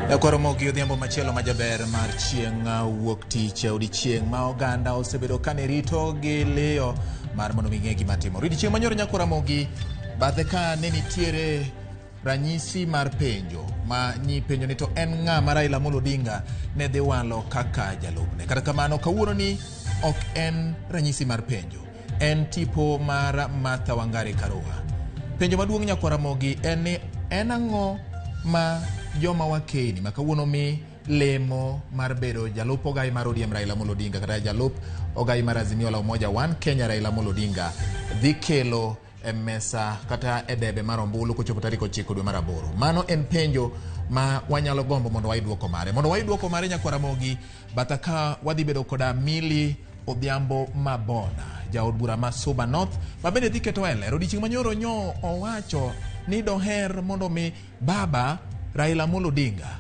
Ramogi odhiambo machielo majaber mar chieng' wuok tich odiechieng' ma oganda osebedo kane rito gi leyo mar mondo mi ng'e gima timore. Odiechieng' manyoro Ramogi bathe ka ne nitiere ranyisi mar penjo ma ni penjo ni to en ng'a ma Raila Amolo Odinga ne dhi walo kaka jalupne. Kata kamano kawuono ni ok en ranyisi mar penjo, en tipo mar Martha Wangari Karua. Penjo maduong' Ramogi en ni en ang'o ma joma wakeni ma kawuono mi lemo mar bedo jalup ogai mar ODM Raila Amolo Odinga kata jalup ogai mar Azimio la Umoja One Kenya Raila Amolo Odinga dhi kelo e mesa kata e debe mar ombulu kochopo tarik 9 dwe mar 8. Mano en penjo ma wanyalo gombo mondo wayuduoko mare. Mondo wayuduoko mare Ramogi bata ka wadhi bedo koda Mili Odhiambo Mabona, jaod bura ma Suba North, ma bende dhi keto ele. Odiechieng' manyoro nyo owacho ni doher mondo mi baba Raila Amolo Odinga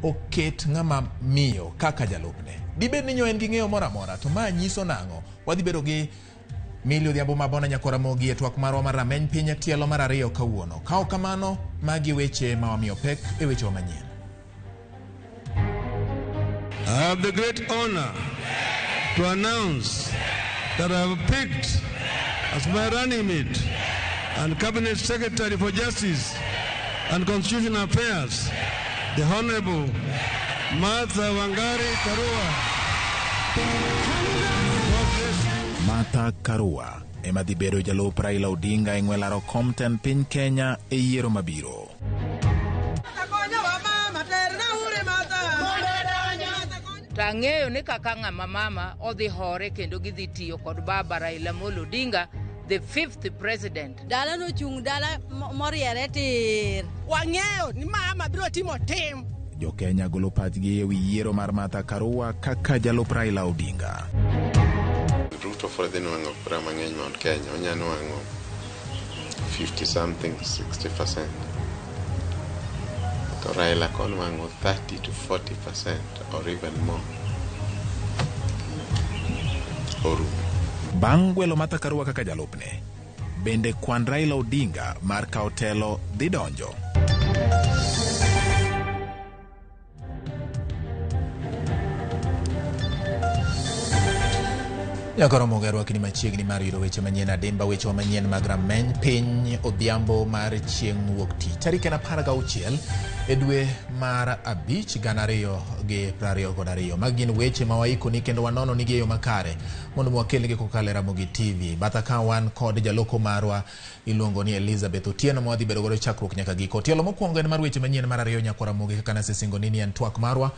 oket ng'ama miyo kaka jalupne. Dibed ni nyo en gi ng'eyo mora mora, to ma nyiso nang'o. Wadhi bedo gi Mili Odhiambo Mabona Ramogi e twak marwa mar rameny piny tielo mar 2 kawuono. Kao kamano magi weche ma wamiyo pek e weche manyien. I have the great honor to announce that I have picked as my running mate and Cabinet Secretary for Justice and Constitutional Affairs, the Honorable Martha Wangari Karua. Martha Karua ema dhi bedo jalup Raila Odinga e ng'welaro Compton piny Kenya e yiero mabiro. Tang'eyo ni kaka ng'ama mama odhi hore kendo gidhi tiyo kod baba Raila Amolo Odinga, the 5th president. Dala no chung dala moriere tir. Wang'eyo ni mama biro timo tim. Jo Kenya golo pachgi e wi yiero mar Martha Karua kaka jalup Raila Odinga. Ruto for the nwang'o kura mang'eny Mount Kenya, onya nwang'o 50 something, 60%. To Raila kon nwang'o 30 to 40% or even more. Bang' gwelo Martha Karua kaka jalupne, bende kwan Raila Odinga mar kao telo dhi donjo. Ramogi arwakni machiegni mar yudo weche manyien adimba weche manyien mag rameny piny odhiambo mar chieng' wuok tich tarik 16 e dwe mar 5 2022. Magi gin weche ma waikoni kendo wanono nigi yo makare mondo mwakelgi kokalo Ramogi TV. Bata ka wan kod jaloko marwa iluongo ni Elizabeth Otieno ma wadhi bedo godo chakruok nyaka giko. Tielo mokwongo en mar weche manyien mar 2 Ramogi kaka nasesingo ni en twak marwa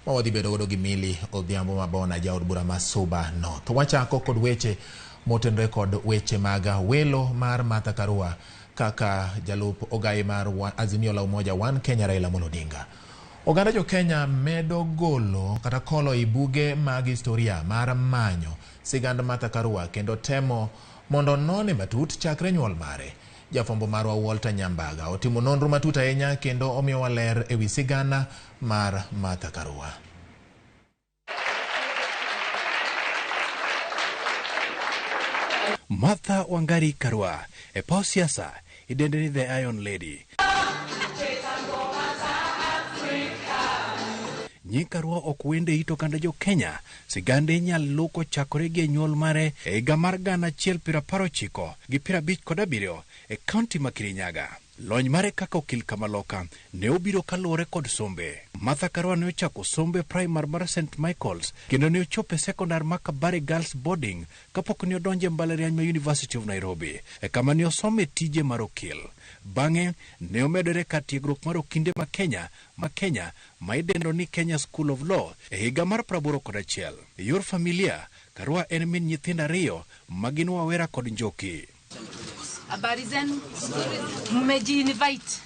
ma wadhi bedo godo gi Mili Odhiambo Mabona jaod bura ma Suba North. Wachako kod weche motenre kod weche maga welo mar Martha Karua kaka jalup ogai mar Azimio la Umoja One Kenya Raila Amolo Odinga. Oganda jo Kenya medo golo kata kolo i buge mag historia mar manyo sigand Martha Karua kendo temo mondo none matut chakre nyuol mare. Jafombo marwa Walter Nyambaga otimo nonro matut ahinya kendo omiyo waler e wi sigana mar Martha Karua. Martha Wangari Karua e paw siasa idende ni the Iron Lady. Nyi Karua ok wende ito kanda jo Kenya, sigande nyal loko chakore gi nyuol mare e higa mar 1919 gi 57 e kaunti ma Kirinyaga. Lony mare kaka okil Kamaloka ne obiro kaluwore kod sombe. Martha Karua ne ochako sombe primar mar St. Michael's kendo ne ochope sekondar ma Kabare Girls Boarding kapok ne odonje mbalariany ma University of Nairobi e kama ne osome tije mar okil. Bang'e ne omedore kar tiegruok mar okinde ma Kenya ma idendo ni Kenya School of Law e higa mar 81. E yor familia, Karua en min nyithindo 2 ma gin Wawera kod Njoki. Habari zenu, mmejinvite.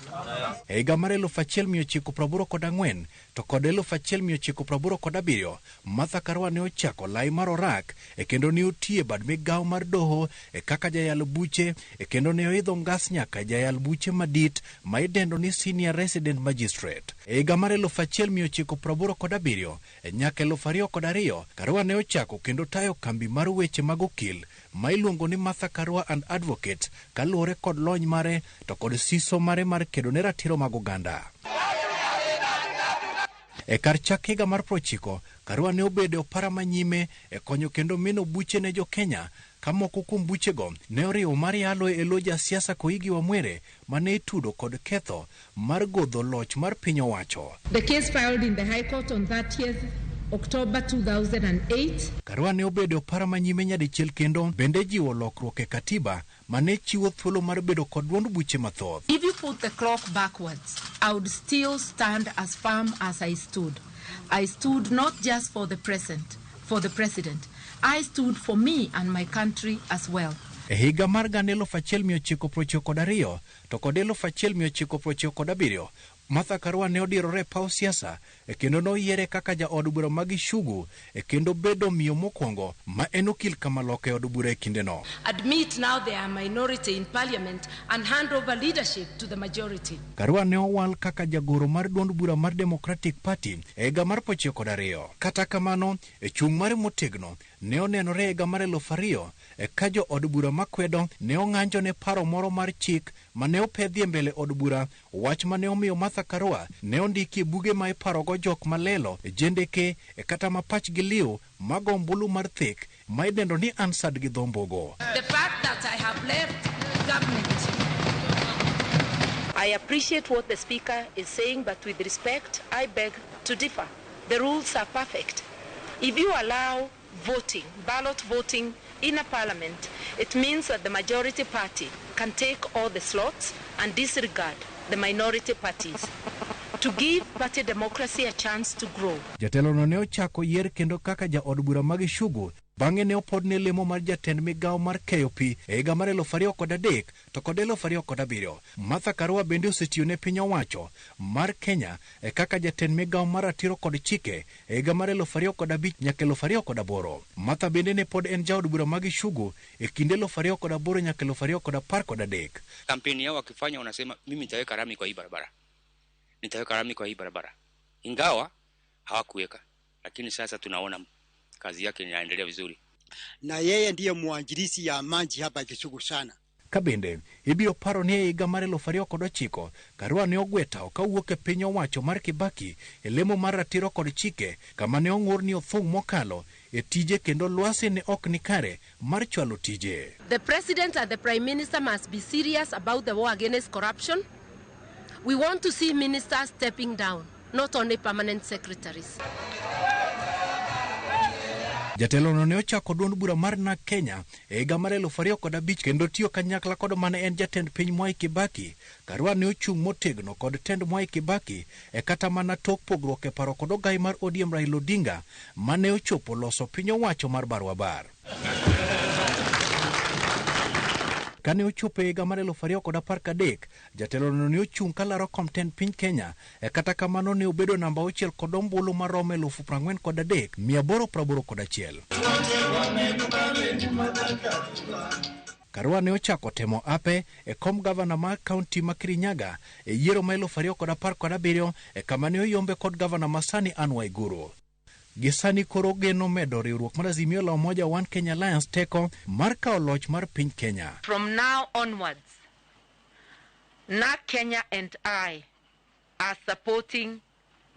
E higa mar 1984 to kod 1987 Martha Karua ne ochako lai mar orak e kendo ne otie bad migawo mar doho e kaka jayal buche e kendo ne oidho ngas nyaka jayal buche madit ma idendo ni Senior Resident Magistrate. E higa mar 1987 e nyaka 2002 Karua ne ochako kendo tayo kambi mar weche mag okil ma iluongo ni Martha Karua and Advocate kaluwore kod lony mare to kod siso mare mar kedo ne ratiro mag oganda. E kar chak higa mar 90, Karua ne obedo opara manyime e konyo kendo mino buche ne jo Kenya, ka moko kuom buchego ne oriwo mar yalo e lo jasiasa Koigi Wamwere mane itudo kod ketho mar godho loch mar piny owacho. The case filed in the High Court on 30th October 2008. Karua ne obedo opara manyime nyadichiel kendo bende jiwo lokruok e katiba mane chiwo thuolo mar bedo kod duond buche mathoth. If you put the clock backwards, I would still stand as firm as I stood. I stood not just for the president. I stood for me and my country as well. E higa mar 1992 to kod 1997, Martha Karua ne odirore paw siasa e kendo noyiere kaka ja od bura mag Ishugu e kendo bedo miyo mokwongo ma en okil kamaloka e od bura e kindeno. Admit now they are minority in parliament and hand over leadership to the majority. Karua ne owal kaka jagoro mar duond bura mar Democratic Party e higa mar 92. Kata kamano, e chung' mar motegno ne onenore e higa mar 2000 e ka jo od bura makwedo ne ong'anjo ne paro moro mar chik mane opedhi mbele od bura, wach mane omiyo Martha Karua ne ondiki buge ma iparogo jok malelo e jendeke e kata mapach gi liw mago mbulu mar thik ma idendo ni ansad gi dhombogo. The fact that I have left government. I appreciate what the Speaker is saying, but with respect, I beg to differ. The rules are perfect. If you allow voting, ballot voting in a parliament, it means that the majority party can take all the slots and disregard the minority parties to give party democracy a chance to grow. Jatelo no ne ochako yier kendo kaka ja od bura mag Ishugu, bang'e ne opod ne lemo mar jatend migawo mar KOP e higa mar 2003 to kod 2007. Martha Karua bende osetiyo ne piny owacho mar Kenya e kaka jatend migawo mar ratiro kod chike e higa mar 2005 nyaka 2008. Martha bende ne pod en jaod bura mag Ishugu e kinde 2008 nyaka 2013. Kampeni yao wakifanya wanasema mimi nitaweka rami kwa hii barabara. Nitaweka rami kwa hii barabara. Ingawa hawakuweka, lakini sasa tunaona kazi yake inaendelea vizuri. Na yeye ndiye mwanjilisi ya maji hapa Kisugu sana. Kabende, ibiro paro ni higa mar 2009, Karua ne ogweta okawuok e piny owacho mar Kibaki e lemo mar ratiro kod chike kama ne ong'ur ni othung' mokalo e tije kendo lwasi ne ok ni kare mar chwalo tije. The president and the prime minister must be serious about the war against corruption. We want to see ministers stepping down, not only permanent secretaries. Jatelo no ne ochako duond bura mar na Kenya e higa mar 2005 kendo tiyo kanyakla kod mane en jatend piny Mwai Kibaki. Karua ne ochung' motegno kod tend Mwai Kibaki e kata mana tok pogruok e paro kod ogai mar ODM Raila Odinga mane ochopo loso piny owacho mar Barwabar. Kane ochopo e higa mar 2013, jatelo no ne ochung' kalaro kom tend piny Kenya e kata kamano ne obedo namba 6 kod ombulu marome 43,881. Karua ne ochako temo ape e kom gavana mar kaunti ma Kirinyaga e yiero ma 2017 e kama ne oyombe kod gavana masani Anne Waiguru. Gisani koro geno medo riwruok mar Azimio la Umoja One Kenya Alliance teko mar kawo loch mar piny Kenya. From now onwards, NARC Kenya and I are supporting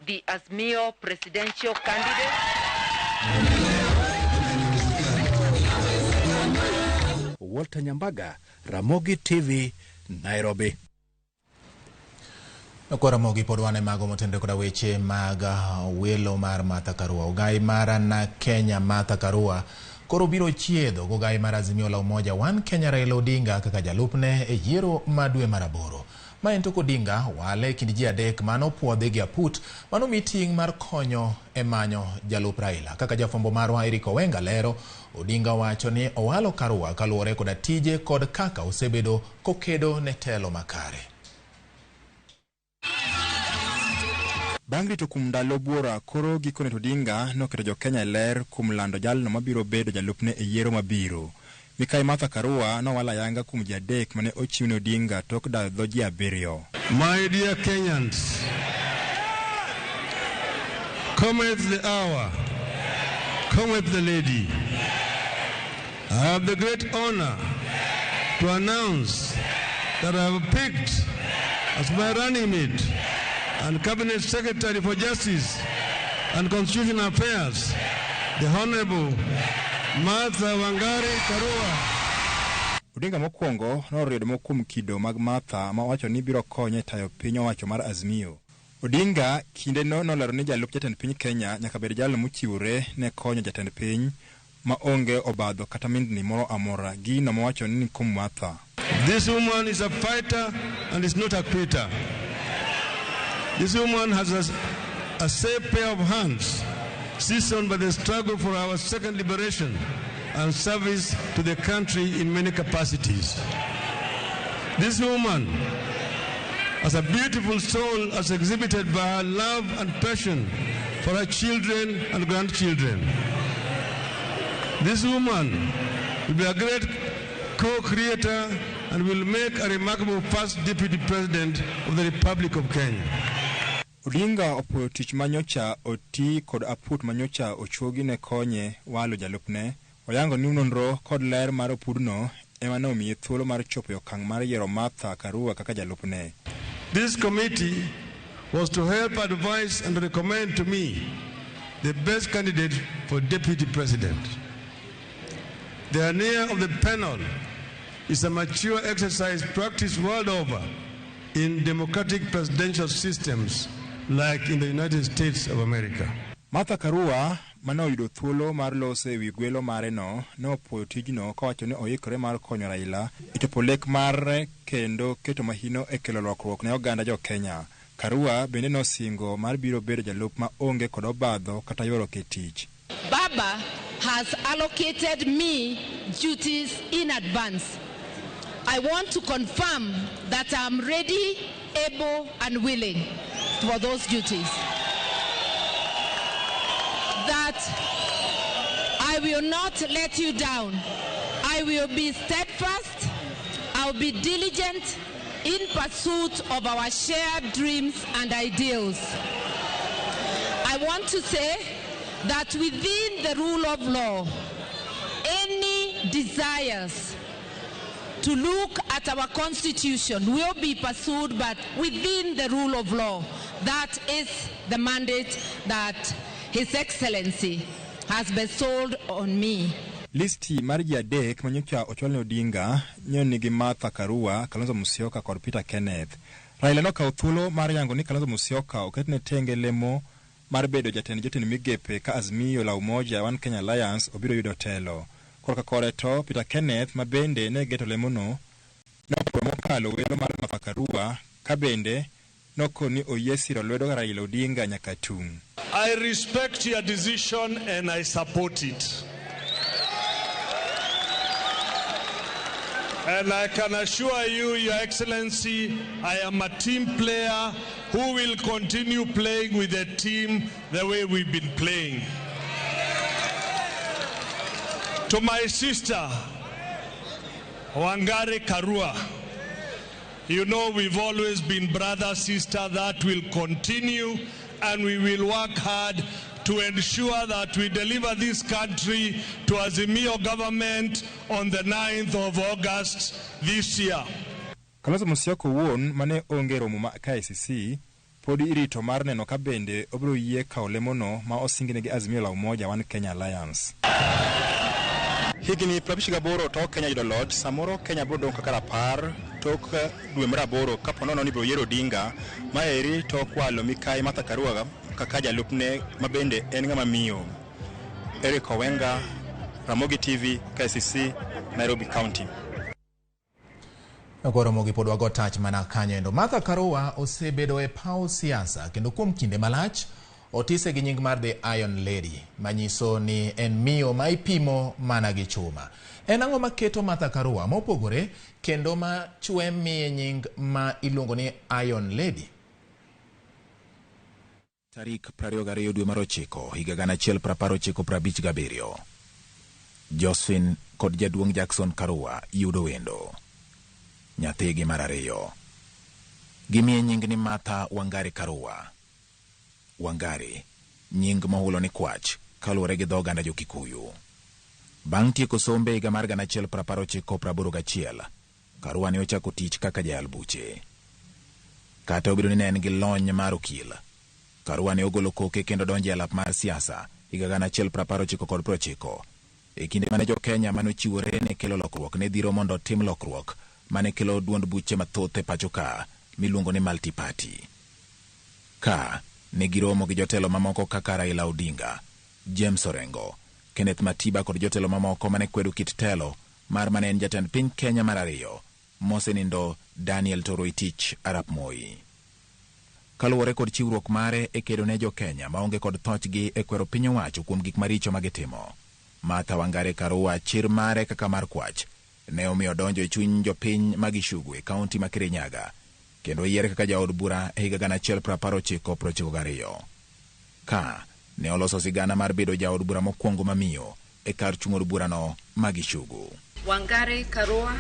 the Azimio presidential candidate. Walter Nyambaga, Ramogi TV, Nairobi. Kwa Ramogi pod wane mago motende koda weche mag welo mar Martha Karua. Ogai mara na Kenya Martha Karua koro biro chiedho gogai mar Azimio la Umoja One Kenya Raila Odinga kaka jalupne e yiero madwe maraboro. Ma en tok Odinga wale kind ji adek mano puodhe gi aput mano meeting mar konyo e manyo jalup Raila. Kaka jafombo marwa Eric Owenga lero, Odinga wacho ni owalo Karua kaluwore koda tije kod kaka osebedo kokedo ne telo makare. Bang' rito kuom ndalo buora, koro gikone Odinga noketo jo Kenya ler kuom lando jalno mabiro bedo jalupne e yiero mabiro. Mikai Martha Karua nowala yanga kuom ji adek mane ochiwne Odinga tok dho ji 7. My dear Kenyans, cometh the hour, cometh the lady. I have the great honor to announce that I have picked as my running mate and Cabinet Secretary for Justice and Constitutional Affairs, the Honorable Martha Wangari Karua. Odinga mokwongo noriedo mokum kido mag Martha ma wacho ni biro konye tayo piny owacho mar Azimio. Odinga kinde no nolero ni jalup jatend piny Kenya nyaka bed jalo mochiwore ne konyo jatend piny ma onge obadho kata mindni moro amora gino mowacho ni kum Martha. This woman is a fighter and is not a quitter. This woman has a safe pair of hands, seasoned by the struggle for our second liberation and service to the country in many capacities. This woman has a beautiful soul as exhibited by her love and passion for her children and grandchildren. This woman will be a great co-creator and will make a remarkable first deputy president of the Republic of Kenya. Odinga opuoyo tich manyocha oti kod aput manyocha ochuogi ne konye walo jalupne. Oyango ni nonro kod ler mar opudno ema ne omiye thuolo mar chopo okang' mar yiero Martha Karua kaka jalupne. This committee was to help advise and recommend to me the best candidate for deputy president. The idea of the panel is a mature exercise practiced world over in democratic presidential systems like in the United States of America. Martha Karua mane oyudo thuolo mar loso ewi gwelo mare no ne opuoyo tijno kawacho ni oikore mar konyo Raila itopo lek mare kendo keto mahino e kelo lokruok ne oganda jo Kenya. Karua bende nosingo mar biro bedo jalup ma onge kod obadho kata yoro ke tich. Baba has allocated me duties in advance. I want to confirm that I'm ready, able, and willing for those duties. That I will not let you down. I will be steadfast. I'll be diligent in pursuit of our shared dreams and ideals. I want to say that within the rule of law, any desires to look at our constitution will be pursued, but within the rule of law. That is the mandate that His Excellency has bestowed on me. Listi mar ji adek manyocha ochwalne Odinga nigi Martha Karua, Kalonzo Musyoka kod Peter Kenneth. Raila nokawo thuolo mar yango ni Kalonzo Musyoka oketne tenge lemo mar bedo jatend migepe ka Azimio la Umoja One Kenya Alliance obiro yudo telo. Korka kore to Peter Kenneth ma bende ne geto lemono nopuoyo mokalo welo mar Martha Karua ka bende nokoni oyie siro lwedo Raila Odinga nyaka tung'. I respect your decision and I support it. And I can assure you, Your Excellency, I am a team player who will continue playing with the team the way we've been playing. To my sister, Wangari Karua, you know we've always been brother, sister. That will continue, and we will work hard to ensure that we deliver this country to Azimio government on the 9th of August this year. Kalonzo Musyoka wuon mane onge romo ma KICC podi irito mar neno ka bende obiro yie kawo lemono ma osingine gi Azimio la Umoja One Kenya Alliance. Higini 58 tok Kenya yudo loch, samoro Kenya biro dong' kaka rapar tok dwe mar 8 kapo nono ni biro yiero Odinga ma eri tok walo mikai Martha Karua kaka jalupne ma bende en ng'ama miyo. Eric Owenga, Ramogi TV, KCC, Nairobi County. Ramogi pod wago tach mana kanyo. Martha Karua osebedo e paw siasa kendo kuom kinde malach otise gi nying mar The Iron Lady, manyiso ni en miyo ma ipimo mana gi chuma. En ang'o maketo Martha Karua mopogore kendo ma chwe miye nying ma iluongo ni Iron Lady? Tarik 22 dwe mar 9 higa 1957 Josephine kod jaduong' Jackson Karua yudo wendo. Nyathigi mar 2 gimiye nying ni Martha Wangari Karua. Wangari, nying mahulo ni kwach, kaluwore gi dho oganda jo-Kikuyu. Bang' tieko sombe higa mar 1981, Karua ne ochako tich kaka jayal buche. Kata obedo ni ne en gi lony mar okil, Karua ne ogolo koke kendo donje alap mar siasa higa 1990. E kinde mane Jo-Kenya manochiwore ne kelo lokruok ne dhiro mondo tim lokruok mane kelo duond buche mathoth e pacho ka miluongo ni multi-party. Ka ne giromo gi jotelo mamoko kaka Raila Odinga, James Orengo, Kenneth Matiba kod jotelo mamoko mane kwedo kit telo mar mane en jatend piny Kenya mar ariyo, mosenindo Daniel Toroitich arap Moi. Kaluwore kod chiwruok mare e kedo ne Jo-Kenya maonge kod thochgi e kwero piny owacho kuom gik maricho magitimo, Martha Wangare Karua chir mare kaka mar kwach ne omiyo donjo e chuny jopiny magishugu e kaunti ma Kirinyaga kendo yiere kaka jaod bura e higa 1992. Ka ne oloso sigana mar bedo jaod bura mokwongo mamiyo e kar chung od burano magishugu. Wangare Karua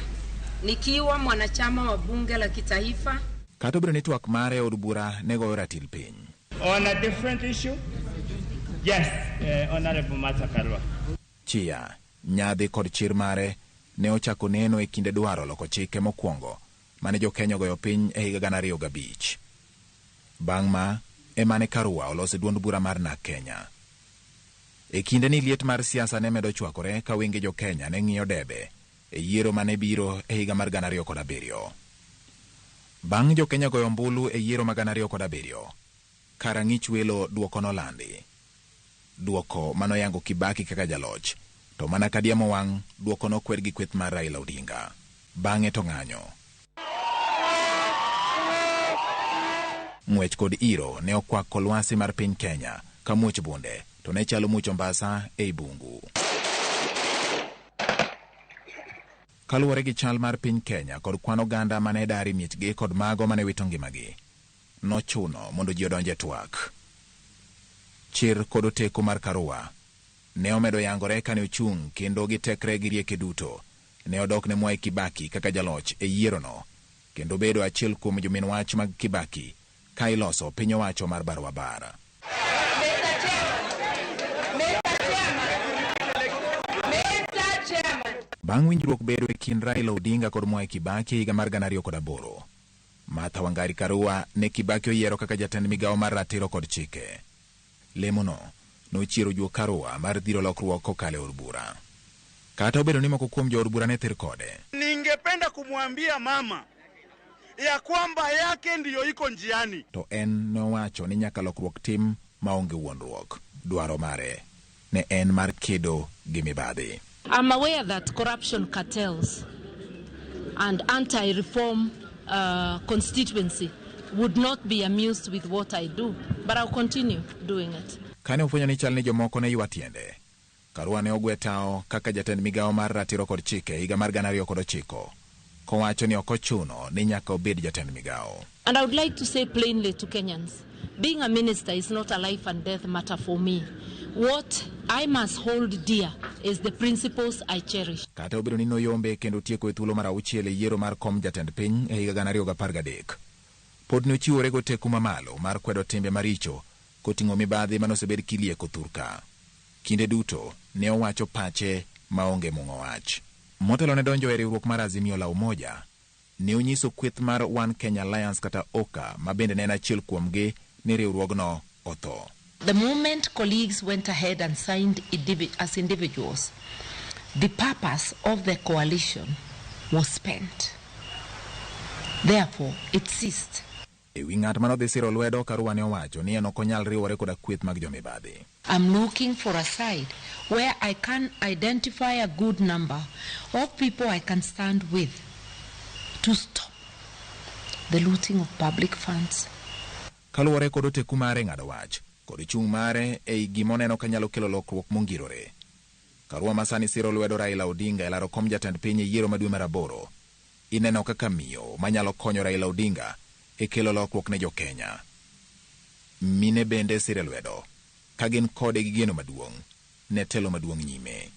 nikiwa mwanachama wa bunge la kitaifa. Kata obedo ni twak mare od bura ne goyo ratil piny. On a different issue? Yes, Honorable Martha Karua. Chia, nyadhi kod chir mare ne ochako neno e kinde dwaro loko chike mokwongo mane Jo-Kenya goyo piny e higa 2005. Bang' ma emane Karua oloso duond bura mar NAK Kenya. E kinde ni liet mar siasa ne medo chwakore ka wenge Jo-Kenya ne ng'iyo debe e yiero mane biro e higa mar 2007. Bang' Jo-Kenya goyo mbulu e yiero mag 2007, karang'ich welo duoko nolandi. Duoko manoyango Kibaki kaka jaloch, to mana kadiemo wang' duoko nokwer gi kweth mar Raila Odinga. Bang'e to ng'anyo. Ng'wech kod iro ne okwako lwasi mar piny Kenya ka muoch bunde to ne chalo muoch ombasa e bungu. Kaluwore gi chal mar piny Kenya kod kwan oganda mane dari miechgi kod mago mane wito ngimagi, nochuno mondo ji odonje twak. Chir kod oteko mar Karua ne omedo yangore kane ochung' kendo gi tekre gi rieke duto ne odok ne Mwai Kibaki kaka jaloch e yierono kendo bedo achiel kuom jomin wach mag Kibaki ka iloso piny owacho mar Barwabara. Bang' winjruok bedo e kind Raila Odinga kod Mwai Kibaki higa mar 2008, Martha Wangare Karua ne Kibaki oyiero kaka jatend migawo mar ratiro kod chike. Lemono nochiero juo Karua mar dhiro lokruok kokale od bura. Kata obedo ni moko kuom jood bura ne thir kode. Ningependa kumwambia mama ya kwamba yake ndiyo iko njiani. To en nowacho ni nyaka lokruok tim maonge wuondruok. Dwaro mare ne en mar kedo gi mibadhi. I'm aware that corruption cartels and anti-reform constituency would not be amused with what I do, but I'll continue doing it. Kane ofwenyo ni chal ni jomoko ne ywa tiende, Karua ne ogwe tao kaka jatend migawo mar ratiro kod chike higa mar 2009, kowacho ni ok ochuno ni nyaka obed jatend migawo. And I would like to say plainly to Kenyans, being a minister is not a life and death matter for me. What I must hold dear is the principles I cherish. Kata obedo ni noyombe kendo tieko e thuolo mar auchiel e yiero mar kom jatend piny e higa 2013, pod nochiwore go teku mamalo mar kwedo timbe maricho koting'o mibadhi manosebed kilieko thurka. Kinde duto ne owacho pache maonge mung'o wach. Motelo ne donjo e riwruok mar Azimio la Umoja, ne onyiso kweth mar One Kenya Alliance kata OKA ma bende ne en achiel kuomgi ni riwruogno otho. The moment colleagues went ahead and signed as individuals, the purpose of the coalition was spent. Therefore, it ceased. E wi ng'at manodhi siro lwedo, Karua ne owacho ni en ok onyal riwore koda kweth mag jomibadhi. I'm looking for a side where I can identify a good number of people I can stand with to stop the looting of public funds. Kaluwore kod oteku mare ng'ado wach kod chung' mare e gimoneno kanyalo kelo lokruok mongirore, Karua masani siro lwedo Raila Odinga e laro kom jatend piny e yiero madwe mar 8, ineno kaka miyo manyalo konyo Raila Odinga e kelo lokruok ne Jo-Kenya. Mine bende siro lwedo ka gin kode gi geno maduong' ne telo maduong' nyime.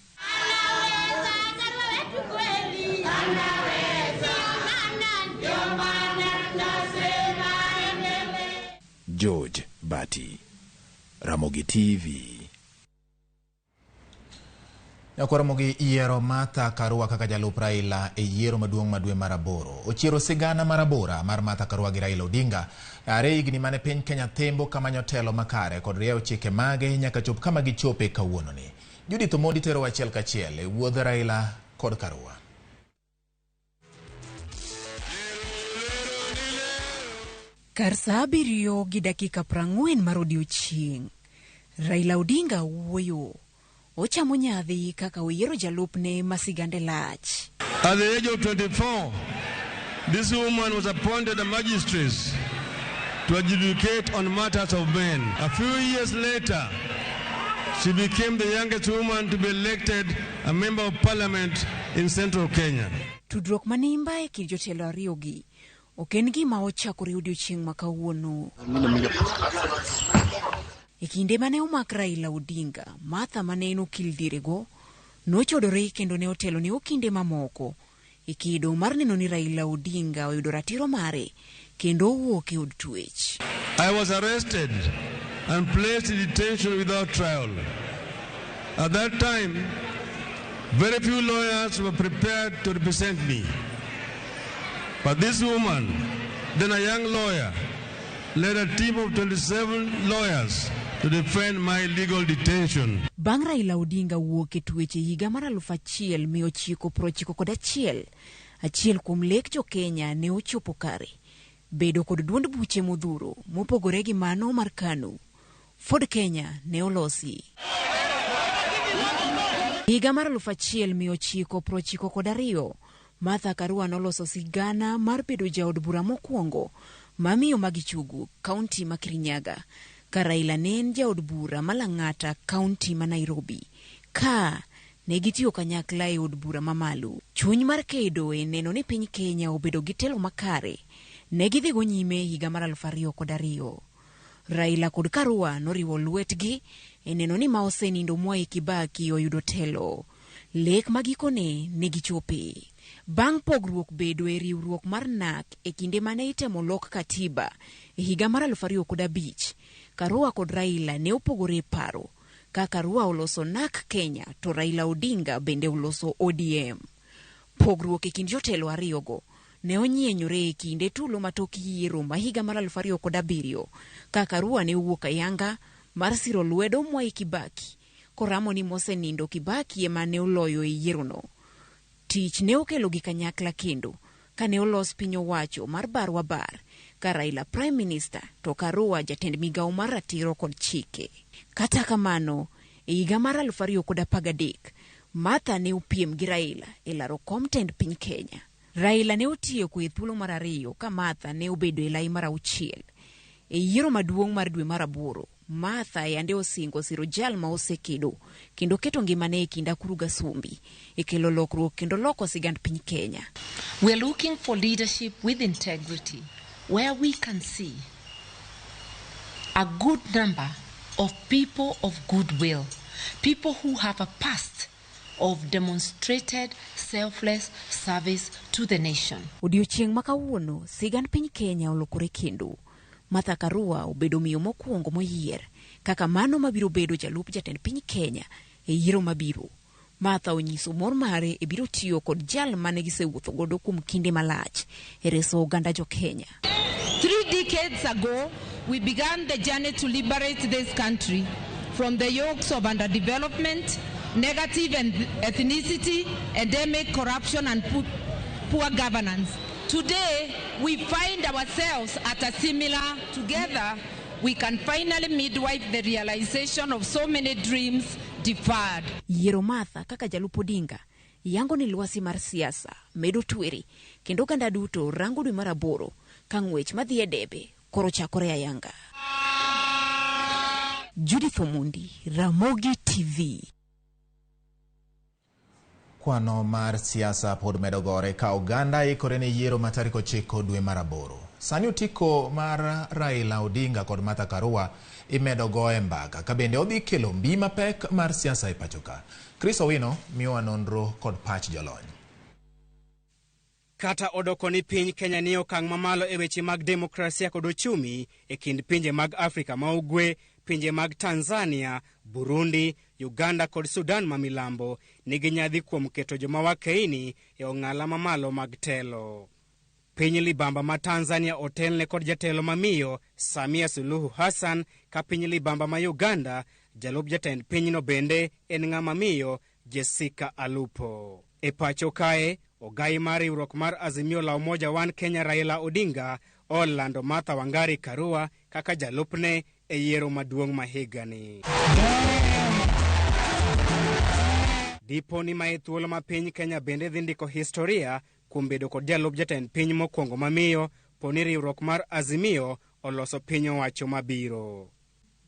George Bati, Ramogi TV. Ramogi yiero Martha Karua kaka jalup Raila e yiero maduong' madwe mar aboro. Ochiero sigana mar abora mar Martha Karua gi Raila Odinga. Are higni mane piny Kenya thembo kamanyo telo makare kod rieyo chike mage nyaka chop kama gichope kawuononi. Judith Omondi tero achiel kachiel e wuodh Raila kod Karua. Kar saa 7:40 mar odiechieng', Raila Odinga wuoyo. Ochamo nyadhi kaka oyiero jalupne masigande lach. At the age of 24, this woman was appointed a magistrate to adjudicate on matters of men. A few years later, she became the youngest woman to be elected a member of parliament in central Kenya. Tudruok manimba e kind jotelo ariyogi ok en gima ochakore odiechieng' ma kawuono. E kinde mane omak Raila Odinga, Martha mane en okil dirego nochodore kendo ne otelo ne okinde mamoko e kido mar neno ni Raila Odinga oyudo ratiro mare kendo owuok e od twech. I was arrested and placed in detention without trial. At that time, very few lawyers were prepared to represent me. But this woman, then a young lawyer, led a team of 27 lawyers to defend my legal detention. Bang' Raila Odinga wuok e twech e higa mar 1991, achiel kuom lek jo Kenya ne ochopo kare. Bedo kod duond buche modhuro mopogore gi mano mar KANU. Ford Kenya ne olosi. Higa mar 1992, Martha Karua noloso sigana mar bedo jaod bura mokwongo mamiyo Magichugu, kaunti ma Kirinyaga. Ka Raila ne en jaod bura malang'ata, kaunti ma Nairobi. Ka ne gitiyo kanyakla e od bura mamalo. Chuny mar kedo e neno ni piny Kenya obedo gi telo makare. Ne gidhigo nyime higa mar 2002. Raila kod Karua noriwo lwetgi e neno ni ma osenindo Mwai Kibaki oyudo telo. Lek magikone ne gichope. Bang' pogruok bedo e riwruok mar NAK e kinde mane itemo lok katiba e higa mar 2005, Karua kod Raila ne opogore paro. Ka Karua oloso NAK Kenya to Raila Odinga bende oloso ODM. Pogruok e kind jotelo ariyogo ne onyienyore e kinde tulo matok yiero ma higa mar 2007 ka Karua ne owuok ayanga mar siro lwedo Mwai Kibaki koramo ni mosenindo Kibaki ema ne oloyo e yierono. Tich ne okelo gi kanyakla kendo ka ne olos piny owacho mar barwa bar ka Raila Prime Minister to Karua jatend migawo mar ratiro kod chike. Kata kamano, e higa mar 2013, Martha ne opiem gi Raila e laro kom tend piny Kenya. Raila ne otiyo e thuolo mar ariyo ka Martha ne obedo e lai mar 6. E yiero maduong' mar dwe mar aboro, Martha yande osingo siro jal ma osekedo kendo keto ngimane e kinda kuruga sumbi e kelo lokruok kendo loko sigand piny Kenya. We're looking for leadership with integrity, where we can see a good number of people of goodwill, people who have a past of demonstrated selfless service to the nation. Odiochieng' makawuono, sigand piny Kenya olokore kendo. Martha Karua obedo miyo mokwongo moyier kaka mano mabiro bedo jalup jatend piny Kenya e yiero mabiro. Martha onyiso mor mare e biro tiyo kod jal mane gisewuotho godo kuom kinde malach e reso oganda jo Kenya. 3 decades ago, we began the journey to liberate this country from the yokes of underdevelopment, negative ethnicity, endemic corruption and poor governance. Today, we find ourselves at a similar, together, we can finally midwife the realization of so many dreams deferred. Yiero Martha kaka jalup Odinga, yango ni lwasi mar siasa, medo tweri, kendo ganda duto rango dwe mar aboro, ka ng'wech madhi e debe, koro chakore ayanga. Judith Omondi, Ramogi TV. Kwano mar siasa pod medo gore ka Uganda ikore ne yiero ma tarik 9 dwe mar aboro. Sani otiko mar Raila Odinga kod Martha Karua imedo go e mbaka ka bende odhi kelo mbi mapek mar siasa e pachoka. Chris Owino miyo nonro kod pach jolony. Kata odoko ni piny Kenya ni okang' mamalo e weche mag demokrasia kod ochumi e kind pinje mag Afrika ma ugwe, pinje mag Tanzania, Burundi, Uganda kod Sudan ma milambo nigi nyadhi kuom keto joma wakeini e ong'ala mamalo mag telo. Piny libamba ma Tanzania otelne kod jatelo mamiyo Samia Suluhu Hassan, ka piny libamba ma Uganda jalup jatend pinyno bende en ng'ama miyo Jessica Alupo. E pacho kae, ogai mar riwruok mar Azimio la Umoja One Kenya Raila Odinga olando Martha Wangari Karua kaka jalupne e yiero maduong' ma higani. Diponi ma e thuolo ma piny Kenya bende dhi ndiko historia kuom bedo kod jalup jatend piny mokwongo mamiyo poni riwruok mar Azimio oloso piny owacho mabiro.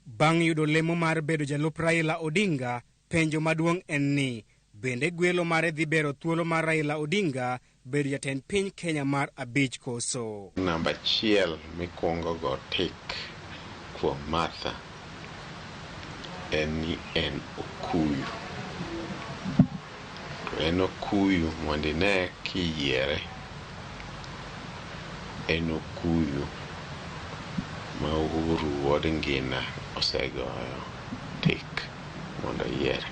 Bang' yudo lemo mar bedo jalup Raila Odinga, penjo maduong' en ni bende gwelo mare dhi bero thuolo mar Raila Odinga bedo jatend piny Kenya mar abich koso. Namba achiel mikwongo go tik kuom Martha en ni en okuyu. En okuyu mondo ine kiyiere. En okuyu ma Uhuru Wuod Ngina osegoyo tik mondo yiere.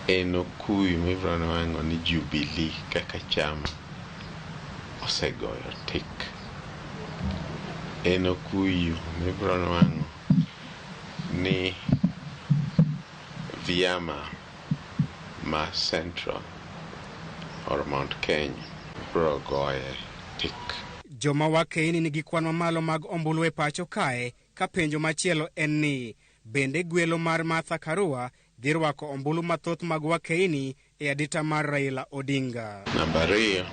En okuyu mibiro nwang'o ni Jubilee kaka chama osegoyo tik. En okuyu mibiro nwang'o ni vyama ma Central or Mount Kenya biro goye tik. Joma wakeini nigi kwan mamalo mag ombulu e pacho kae, ka penjo machielo en ni bende gwelo mar Martha Karua dhi rwako ombulu mathoth mag wakeini e adita mar Raila Odinga. Namba ariyo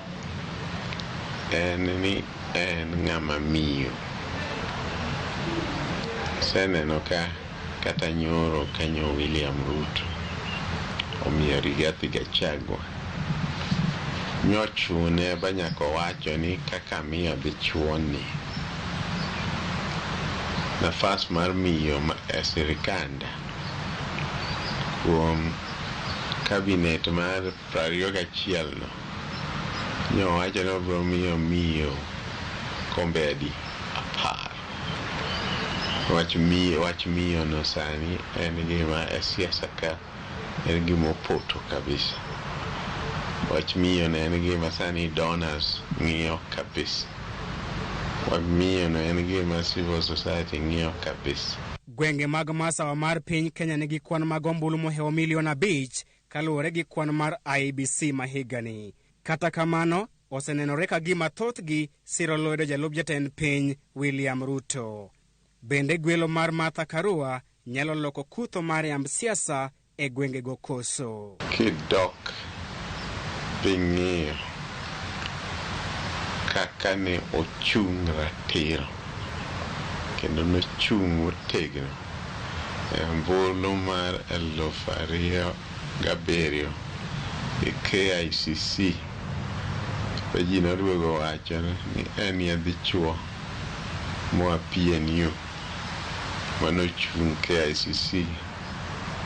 en ni en ng'ama miyo. Seneno ka kata nyoro kanyo William Ruto omiyo Rigathi Gachagua nyochune ba nyako wacho ni kaka miyo dichuoni nafas mar miyo e sirikanda kuom kabinet mar 21 no nyowacho ni obiro miyo kombedi 10. Wach miyo no sani en gima e siasa ka en gima opoto kabisa. Wach miyo no en gima sani donors ng'iyo kabisa. Wach miyo no en gima civil society ng'iyo kabisa. Gwenge mag masawa mar piny Kenya nigi kwan mag ombulu mohewo milion 5 kaluwore gi kwan mar IEBC ma higani. Kata kamano, osenenore ka gima thothgi siro lwedo jalup jatend piny William Ruto. Bende gwelo mar Martha Karua nyalo loko kutho mar yamb siasa e gwenge go koso. Kidok ping'iyo kaka ne ochung' ratiro kendo nochung' otegno e ombulu mar 2007 e KICC. Ji noduogo wacho ni en yadhi chuo moa PNU manochung' KICC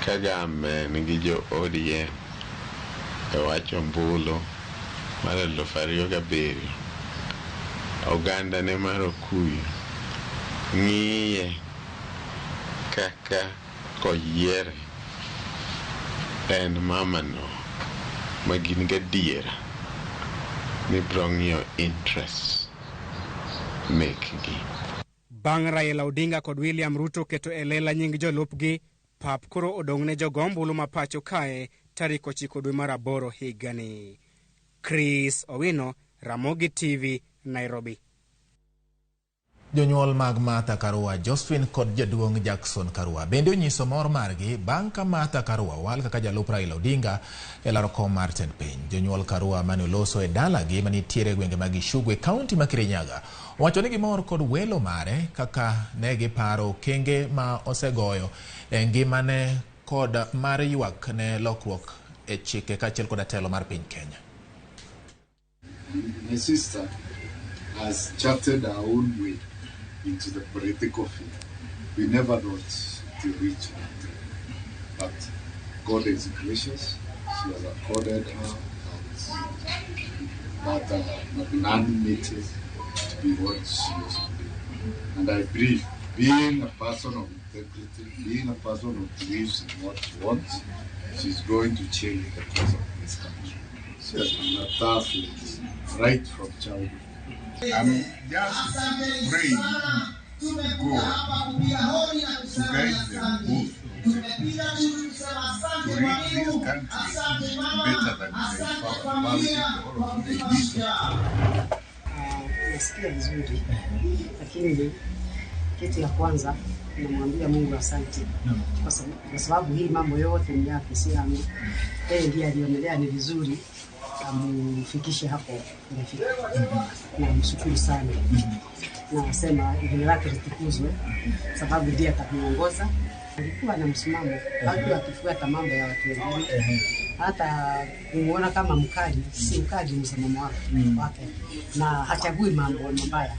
kagame gi jo ODM e wacho ombulu mar 2007. Oganda ne mar okuyu ng'iye kaka koyiere en mamano ma gin gadiera ni biro ng'iyo interest mekgi. Bang' Raila Odinga kod William Ruto keto e lela nying jolupgi, pap koro odong' ne jogo ombulu ma pacho kae tarik 9 dwe mar 8 higani. Chris Owino, Ramogi TV, Nairobi. Jonyuol mag Martha Karua, Josephine kod jaduong' Jackson Karua bende onyiso mor margi bang' ka Martha Karua wal kaka jalup Raila Odinga e laro kom mar tend piny. Jonyuol Karua mane oloso e dalagi manitiere gwenge mag Gishugwe, kaunti ma Kirinyaga, wacho ni gimor kod welo mare kaka ne giparo okenge ma osegoyo e ngimane kod mar ywak ne lokruok e chike kaachiel kod telo mar piny Kenya. My sister has charted her own way into the political field. We never thought to reach that, but God is gracious. She has accorded her that magnanimity to be what she used to be. And I believe being a person of integrity, being a person who believes in what she wants, she's going to change the course of this country. She has been a tough lady, right from childhood. I'm just praying to God to guide them both to reach this country better than they found. Nasikia vizuri, lakini kitu ya kwanza namwambia Mungu asante, kwa sababu hii mambo yote ni yake, si yangu. Yeye ndiye alionelea ni vizuri amfikishe hapo nafika. Na mshukuru sana. Na nasema jina lake litukuzwe, sababu ndiye atakuongoza. Alikuwa na msimamo, hakuwa akifuata mambo ya watu wengine. Hata kumuona kama mkali, si mkali msimamo wake. Na hachagui mambo mabaya.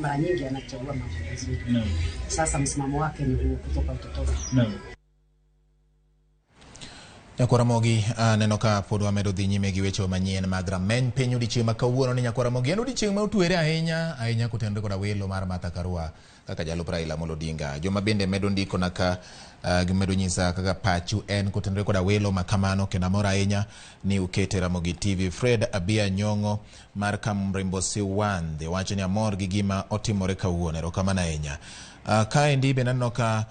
Mara nyingi anachagua mambo mazuri. Sasa msimamo wake ni kutoka utotoni. Ramogi neno ka pod wamedo dhi nyime gi weche manyien mag rameny piny odiechieng' ma kawuono ni Ramogi en odiechieng' ma otwere ahinya kotenore koda welo mar Martha Karua kaka jalup Raila Amolo Odinga. Joma bende medo ndiko na ka gimedo nyisa kaka pachu en kotenore koda welo ma kamano kendo amor ahinya ni ukete Ramogi TV. Fred Abia Nyong'o mar Kamrimbo Siwandhe wacho ni amor gi gima otimore kawuono, erokamano ahinya. Kaendi be naneno ka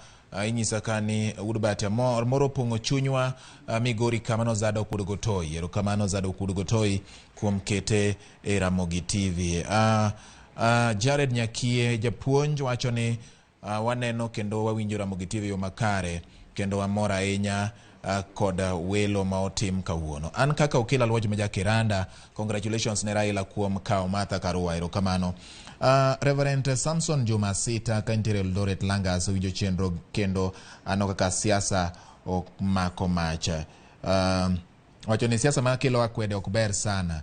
inyisa kani udbati moro pongo chunywa Migori kamano Zado Kudugotoi, erokamano Zado Kudugotoi kuom kete e Ramogi TV. Jared Nyakie japuonj wacho ni waneno kendo wawinjo Ramogi TV yo makare kendo amor ahinya kod welo ma otim kawuono. An kaka okila Luoch Meja Kiranda, congratulations ne Raila kuom kao Martha Karua, erokamano. Reverend Samson Juma Sita kantiere Eldoret Langas winjo chenro kendo ano kaka siasa mako macha. Wacho ni siasa makelo akwede ok ber sana.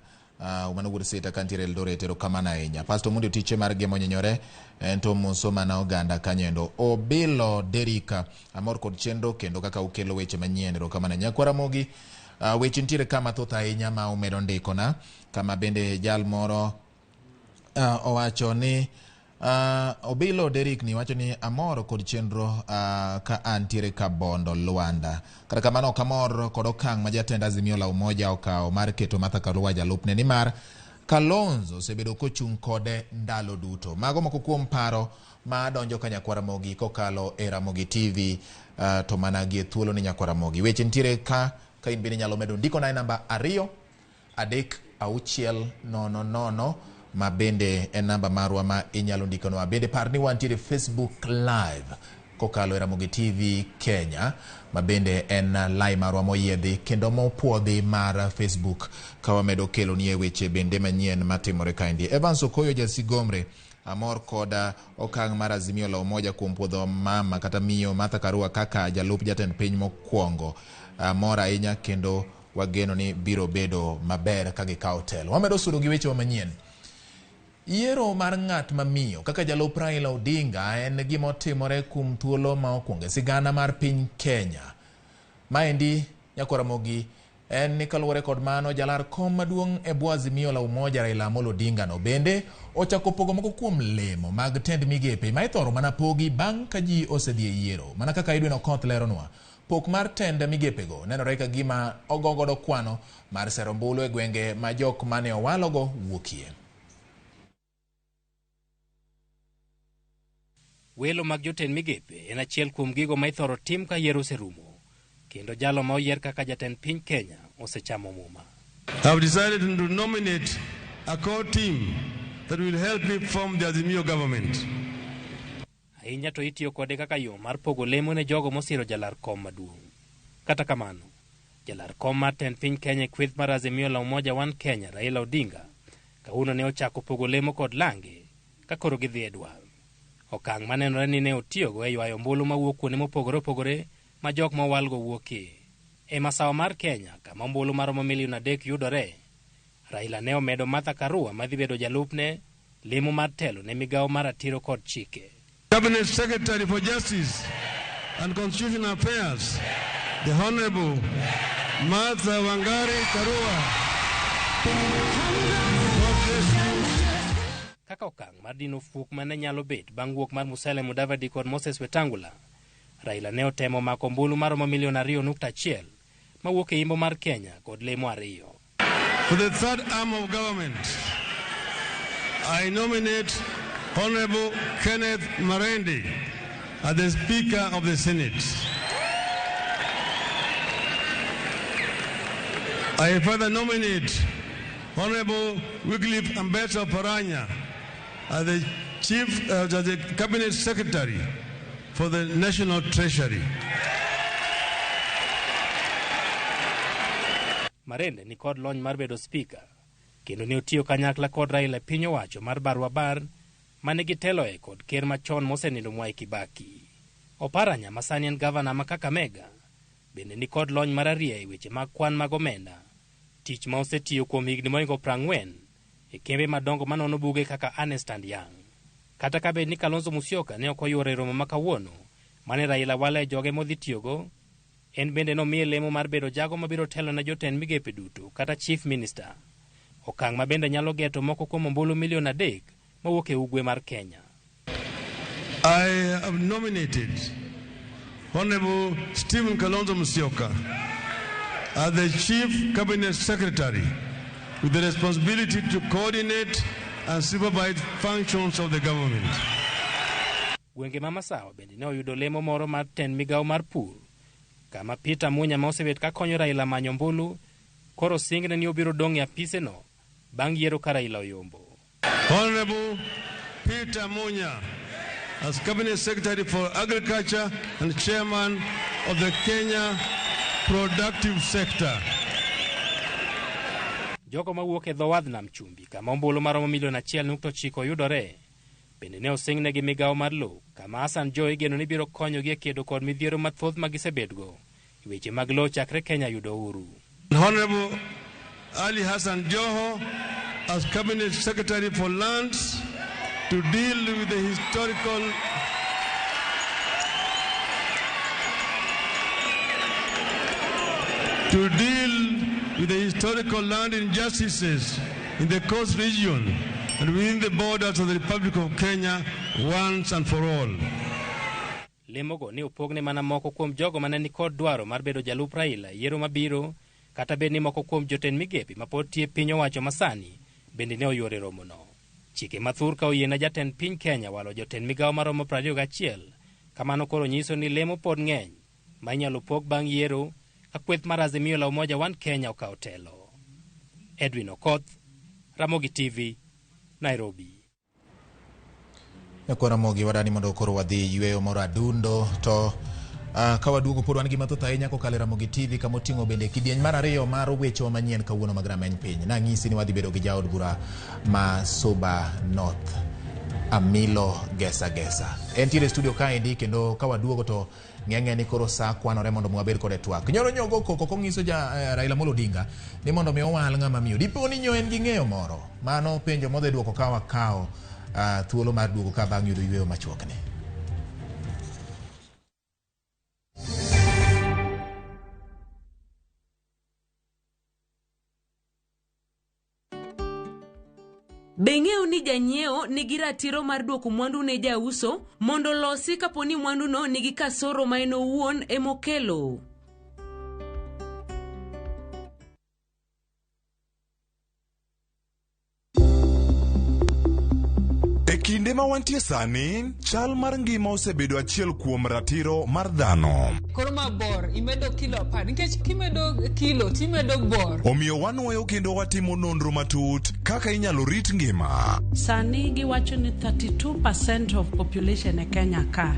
Umanogur Sita kantiere Eldoret, erokamano ahinya. Pastor Mundi Otiche mar Gemo Nyenyore ento musoma na oganda kanyendo. Obilo Derika amor kod chenro kendo kaka ukelo weche manyien, erokamano ahinya. Ramogi weche ntiere kama thoth ahinya ma umedo ndikona, kama bende jal moro owacho ni Obilo Derek ni wacho ni amor kod chenro ka antiere ka Bondo Luanda. Kata kamano ok amor kod okang' ma jatend Azimio la Umoja okao mar keto Martha Karua jalupne, ni mar Kalonzo osebedo kochung' kode ndalo duto. Mago moko kuom paro ma donjo ka Ramogi kokalo e Ramogi TV to mana gi thuolo ni Ramogi. Weche ntiere ka in bende nyalo medo ndiko na namba 23600 ma bende en namba marwa ma inyalo ndikonwa. Bende par ni wantiere Facebook Live kokalo e Ramogi TV Kenya, ma bende en live marwa moyiedhi kendo mopuodhi mar Facebook ka wamedo kelo nie weche bende manyien matimore kaendi. Evans Okoyo Jasigomre amor koda okang' mar Azimio la Umoja kuom puodho mama kata miyo Martha Karua kaka jalup jatend piny mokwongo. Amor ahinya kendo wageno ni biro bedo maber ka gikawo telo. Wamedo sudo gi weche manyien. Yiero mar ng'at mamiyo kaka jalup Raila Odinga en gima otimore kuom thuolo ma okwongo sigana mar piny Kenya. Maendi Ramogi en ni kaluwore kod mano jalar kom maduong' e bwo Azimio la Umoja Raila Amolo Odinga no bende ochako pogo moko kuom lemo mag tend migepe ma ithoro mana pogi bang' ka ji osedhi e yiero. Mana kaka Edwin Okoth leronwa, pok mar tend migepego nenore ka gima ogogodo kwano mar sero ombulu e gwenge ma jok mane owalogo wuokie. Welo mag jotend migepe en achiel kuom gigo ma ithoro tim ka yiero oserumo, kendo jalo ma oyier kaka jatend piny Kenya osechamo muma. I have decided to nominate a core team that will help me form the Azimio government. Ahinya to itiyo kode kaka yo mar pogo lemo ne jogo mosiro jalar kom maduong'. Kata kamano, jalar kom mar tend piny Kenya kweth mar Azimio la Umoja One Kenya Raila Odinga kauno ne ochako pogo lemo kod lange ka koro gidhi e dwar. Okang' manenore ni ne otiyogo e ywayo ombulu mawuok kuonde mopogore opogore ma jok mowalgo wuokie. E masawa mar Kenya kama ombulu maromo milion 3 yudore, Raila ne omedo Martha Karua madhi bedo jalupne lemo mar telo ne migawo mar ratiro kod chike. Cabinet Secretary for Justice and Constitutional Affairs, the Honorable Martha Wangari Karua. Kaka okang' mar mar dino fuk mane nyalo bet bang' wuok mar Musalia Mudavadi kod Moses Wetangula, Raila ne otemo mako ombulu maromo milion 2.1 mawuok e yimbo mar Kenya kod lemo ariyo. For the third arm of government, I nominate Honorable Kenneth Marende as the Speaker of the Senate. I further nominate Honorable Wycliffe Ambassador Paranya as the as the Cabinet Secretary for the National Treasury. Marende ni kod lony mar bedo speaker, kendo ne otiyo kanyakla kod Raila piny owacho mar Barwabar mane giteloe kod ker machon mosenindo Mwai Kibaki. Oparanya masani en gavana ma Kakamega bende ni kod lony mar arie e weche mag kwan mag omenda, tich ma osetiyo kuom higni moingo 40 e kembe madongo manono buge kaka Ernst & Young. Kata ka bed ni Kalonzo Musyoka ne ok oyuoro e romo ma kawuono mane Raila wale joge modhi tiyogo, en bende nomiye lemo mar bedo jago mabiro telo na jotend migepe duto kata chief minister, okang' ma bende nyalo geto moko kuom ombulu milion 3 mawuok e ugwe mar Kenya. I have nominated Honorable Stephen Kalonzo Musyoka as the Chief Cabinet Secretary with the responsibility to coordinate and supervise functions of the government. Gwenge ma Masawa bende ne oyudo lemo moro mar tend migawo mar pur, kama Peter Munya ma osebet ka konyo Raila manyo ombulu koro singne ni obiro dong' e apise no bang' yiero ka Raila oyombo. Honorable Peter Munya as Cabinet Secretary for Agriculture and Chairman of the Kenya Productive Sector. Jogo mawuok e dho wadh nam chumbi kama ombulu maromo milion 1.9 yudore bende ne osingne gi migawo mar lo, kama Hassan Joho igeno ni biro konyogi e kedo kod midhiero mathoth ma gisebedgo e weche mag lo chakre Kenya yudo uhuru. Honorable Ali Hassan Joho as Cabinet Secretary for Lands to deal with the historical land injustices in the coast region and within the borders of the Republic of Kenya once and for all. Lemogo ni opogne mana moko kuom jogo mane ni kod dwaro mar bedo jalup Raila yiero mabiro, kata bed ni moko kuom jotend migepe mapod tie piny owacho masani bende ne oyore romono. Chike mathur ka oyiena jatend piny Kenya walo jotend migawo maromo 21, kamano koro nyiso ni lemo pod ng'eny ma inyalo pog bang' yiero ka kweth mar Azimio la Umoja One Kenya okawo telo. Edwin Okoth, Ramogi TV, Nairobi. Nyakwa Ramogi wadani mondo koro wadhi yweyo moro adundo to ka waduogo pod wan gi mathoth ahinya kokalo Ramogi TV kama oting'o bende kidieny mar ariyo mar weche manyien kawuono mag rameny piny. Nang'isi ni wadhi bedo gi jaod bura ma Suba North, Amilo Gesa. Entiere studio kaendi kendo ka waduogo to ng'eng'e ni koro sa kwanore mondo mwabed kode twak. Nyoro nyogo koko kong'iso Raila Amolo Odinga ni mondo mi owal ng'ama miyo. Dipo ni nyo en gi ng'eyo moro. Mano penjo modhe duoko ka wakawo thuolo mar duogo ka bang' yudo yweyo machuokne. Beng'eyo ni janyiewo nigi ratiro mar duoko mwandu ne jauso mondo losi kaponi mwandu no nigi kasoro ma en owuon emokelo. Kinde ma wantie sani, chal mar ngima osebedo achiel kuom ratiro mar dhano. Koro mabor, imedo kilo 10, nikech kimedo kilo, timedo bor. Omiyo wanuoyo kendo watimo nonro matut kaka inyalo rit ngima. Sani giwacho ni 32% of population e Kenya ka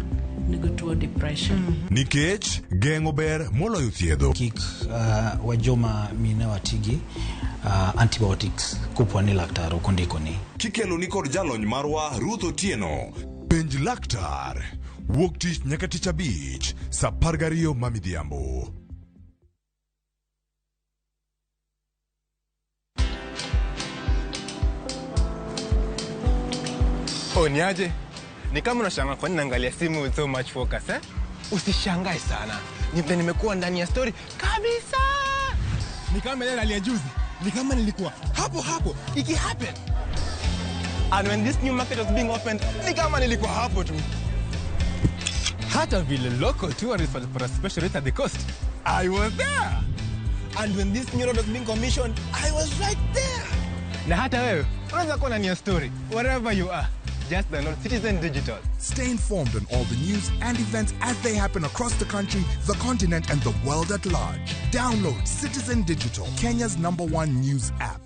nigi tuo depression. Nikech geng'o ber moloyo thiedho. Kik wajoma mine watigi antibiotics kuponi laktar okondiko ni. Kikelo ni kod jalony marwa Ruth Otieno. Penj laktar. Wuok tich nyaka tich abich, saa 12 mamidhiambo. Niaje? Ni kama unashangaa kwa nini naangalia simu with so much focus, eh? Usishangae sana. Nimekuwa ndani ya story kabisa. Ni kama ile ya juzi. Ni kama nilikuwa hapo iki happen. And when this new market was being opened, ni kama nilikuwa hapo tu. Hata vile local tourists for a special rate at the coast, I was there. And when this new road was being commissioned, I was right there. Na hata wewe, unaweza kuwa na story, wherever you are. Just download Citizen Digital. Stay informed on all the news and events as they happen across the country, the continent, and the world at large. Download Citizen Digital, Kenya's #1 news app.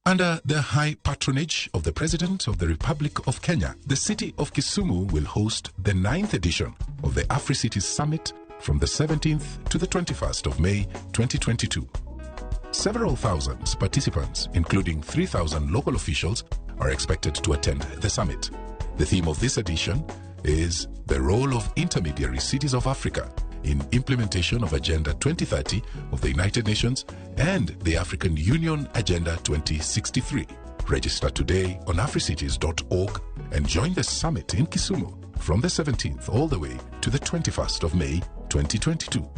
Under the high patronage of the President of the Republic of Kenya, the city of Kisumu will host the 9th edition of the AfriCities Summit from the 17th to the 21st of May 2022. Several thousands participants, including 3,000 local officials, are expected to attend the summit. The theme of this edition is the role of intermediary cities of Africa in implementation of Agenda 2030 of the United Nations and the African Union Agenda 2063. Register today on africities.org and join the summit in Kisumu from the 17th all the way to the 21st of May 2022.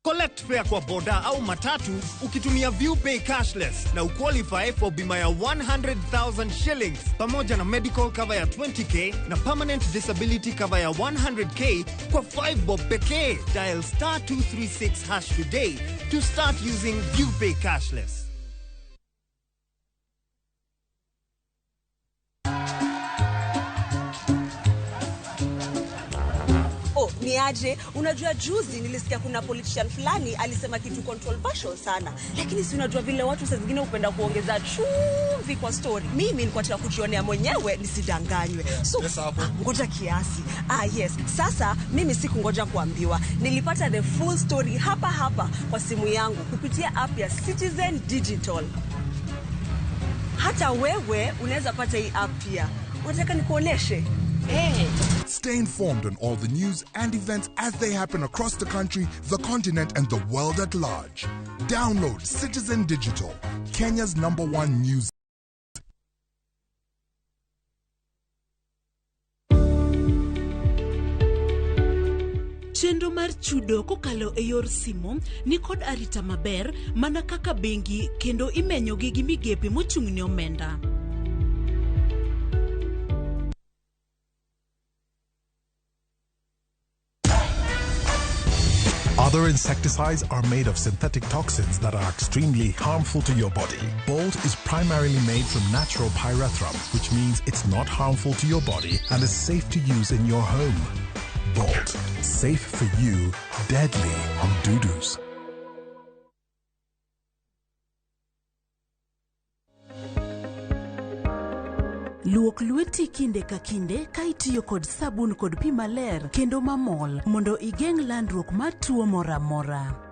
Collect fare kwa boda au matatu ukitumia ViewPay cashless na uqualify for bima ya 100,000 shillings pamoja na medical cover ya 20k na permanent disability cover ya 100k kwa 5 bob pekee. Dial *236# today to start using ViewPay cashless. Niaje, unajua juzi nilisikia kuna politician fulani alisema kitu controversial sana, lakini si unajua vile watu saa zingine upenda kuongeza chumvi kwa story. Mimi nilikuwa nataka kujionea mwenyewe nisidanganywe. So ngoja kiasi. Yes, sasa mimi sikungoja kuambiwa. Nilipata the full story hapa kwa simu yangu kupitia app ya Citizen Digital. Hata wewe unaweza pata hii app pia. Unataka nikuoneshe? Stay informed on all the news and events as they happen across the country, the continent, and the world at large. Download Citizen Digital, Kenya's #1 news. Chenro mar chudo kokalo e yor simo ni kod arita maber mana kaka bengi kendo imenyo gi migepe mochung'ne omenda. Other insecticides are made of synthetic toxins that are extremely harmful to your body. Bolt is primarily made from natural pyrethrum, which means it's not harmful to your body and is safe to use in your home. Bolt, safe for you, deadly on doo-doos. Luok lweti kinde ka kinde ka itiyo kod sabun kod pi maler kendo mamol mondo igeng' landruok mar tuo mora mora.